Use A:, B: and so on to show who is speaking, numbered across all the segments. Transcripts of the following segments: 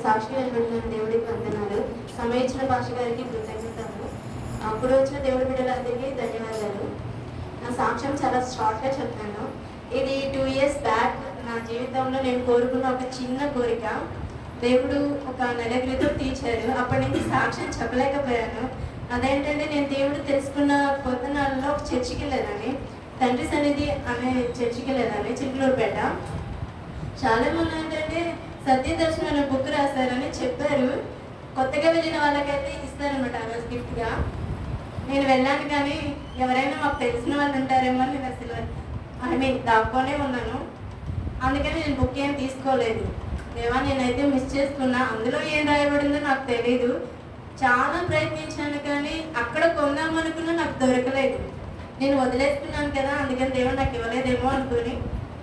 A: సాక్షిగా నిలబడిన దేవుడికి వందనాలు. సమయం ఇచ్చిన భాష గారికి కృతజ్ఞతలు. అప్పుడు వచ్చిన దేవుడి బిడ్డలందరికీ ధన్యవాదాలు. నా సాక్ష్యం చాలా షార్ట్గా చెప్తాను. ఇది 2 years బ్యాక్ నా జీవితంలో నేను కోరుకున్న ఒక చిన్న కోరిక దేవుడు ఒక నెల క్రితం తీర్చారు. అప్పటి నుంచి సాక్ష్యం చెప్పలేకపోయాను. అదేంటంటే నేను దేవుడు తెలుసుకున్న కొత్త నెలలో ఒక చర్చికి వెళ్ళేదాన్ని, తండ్రి సన్నిధి అనే చర్చికి వెళ్ళేదాన్ని, చిట్లూరుపేట. చాలామంది ఏంటంటే సత్యదర్శనం అనే బుక్ రాశారని చెప్పారు. కొత్తగా వెళ్ళిన వాళ్ళకైతే ఇస్తారనమాట ఆ రోజు గిఫ్ట్గా. నేను వెళ్ళాను, కానీ ఎవరైనా మాకు తెలిసిన వాళ్ళు ఉంటారేమో నేను అసలు దాక్కొనే ఉన్నాను. అందుకని నేను బుక్ ఏం తీసుకోలేదు. దేవా, నేనైతే మిస్ చేసుకున్నా. అందులో ఏం రాయబడిందో నాకు తెలీదు. చాలా ప్రయత్నించాను, కానీ అక్కడ కొందామనుకున్నా నాకు దొరకలేదు. నేను వదిలేసుకున్నాను కదా, అందుకని దేవుడు నాకు ఇవ్వలేదేమో అనుకుని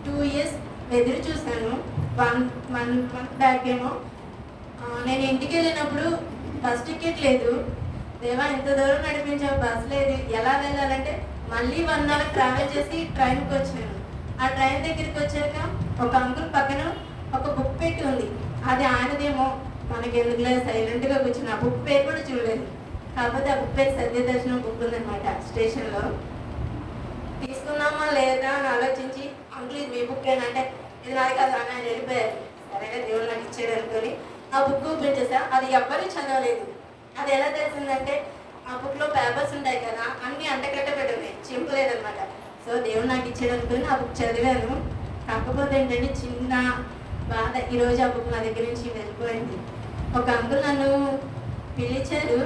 A: 2 years ఎదురు చూశాను. 1 month బ్యాక్ ఏమో నేను ఇంటికి వెళ్ళినప్పుడు బస్ టికెట్ లేదు. దేవా, ఎంత దూరం నడిపించావు, బస్ లేదు, ఎలా వెళ్ళాలంటే మళ్ళీ 1 hour ట్రావెల్ చేసి ట్రైన్కి వచ్చాను. ఆ ట్రైన్ దగ్గరికి వచ్చాక ఒక అంకుల్ పక్కన ఒక బుక్ పెట్టి ఉంది. అది ఆయనదేమో, మనకి ఎందుకులే సైలెంట్గా కూర్చుని ఆ బుక్ పేరు కూడా చూడలేదు. కాకపోతే ఆ బుక్ పేరు సత్యదర్శనం బుక్ ఉందన్నమాట. స్టేషన్లో తీసుకుందామా లేదా అని ఆలోచించి, అంకుల్ ఇది మీ బుక్ అంటే ఇది నాది కాదు అని ఆయన వెళ్ళిపోయారు. సరేగా దేవుడు నాకు ఇచ్చాడు అనుకొని ఆ బుక్ ఓపెన్ చేసా. అది ఎవ్వరూ చదవలేదు. అది ఎలా తెలిసిందంటే ఆ బుక్లో పేపర్స్ ఉంటాయి కదా, అన్నీ అంటకట్టబెట్టి ఉన్నాయి, చింపలేదనమాట. సో దేవుడు నాకు ఇచ్చాడు అనుకుని ఆ బుక్ చదివాను. కాకపోతే ఏంటంటే చిన్న బాధ, ఈరోజు ఆ బుక్ నా దగ్గర నుంచి వెళ్ళిపోయింది. ఒక అంకుల్ నన్ను పిలిచారు.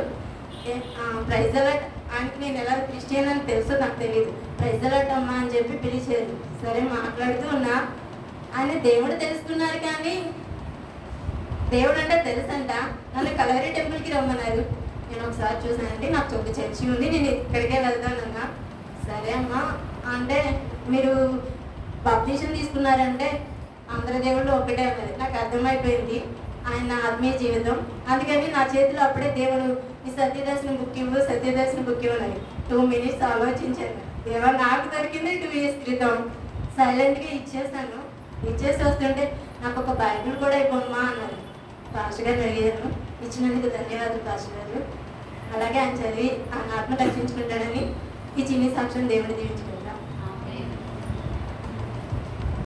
A: ప్రైజ్ అలాట్, ఆయనకి నేను ఎలా క్రిస్టియన్ అని తెలుసో నాకు తెలియదు. ప్రైజ్ అలాట్ అమ్మా అని చెప్పి పిలిచారు. సరే మాట్లాడుతూ ఉన్నా. ఆయన దేవుడు తెలుసుకున్నారు, కానీ దేవుడు అంటే తెలుసంట. నన్ను కలవరి టెంపుల్కి రమ్మన్నారు. నేను ఒకసారి చూసానంటే నాకు ఒక చర్చి ఉంది, నేను ఇక్కడికే వెళ్తానన్నా. సరే అమ్మా అంటే మీరు బాప్టిజం తీసుకున్నారంటే అందరి దేవుళ్ళు ఒకటే అన్నది. నాకు అర్థమైపోయింది ఆయన ఆత్మీయ జీవితం. అందుకని నా చేతిలో అప్పుడే దేవుడు ఈ సత్యదర్శనం బుక్ ఇవ్వు, సత్యదర్శనం బుక్ ఇవ్వనని 2 minutes ఆలోచించాను. దేవా, నాకు దొరికింది 2 years క్రితం. సైలెంట్గా ఇచ్చేసాను. ఇచ్చేసి వస్తుంటే నాకు ఒక బైబిల్ కూడా ఇవ్వమ్మా అన్నారు. పాస్టర్ గారిని అడిగాను. ఇచ్చినందుకు ధన్యవాదాలు పాస్టర్ గారు. అలాగే ఆయన చదివి ఆయన ఆత్మ రక్షించుకుంటాడని ఈ చిన్ని సాక్ష్యం దేవుడు దీవించుకుంటాను.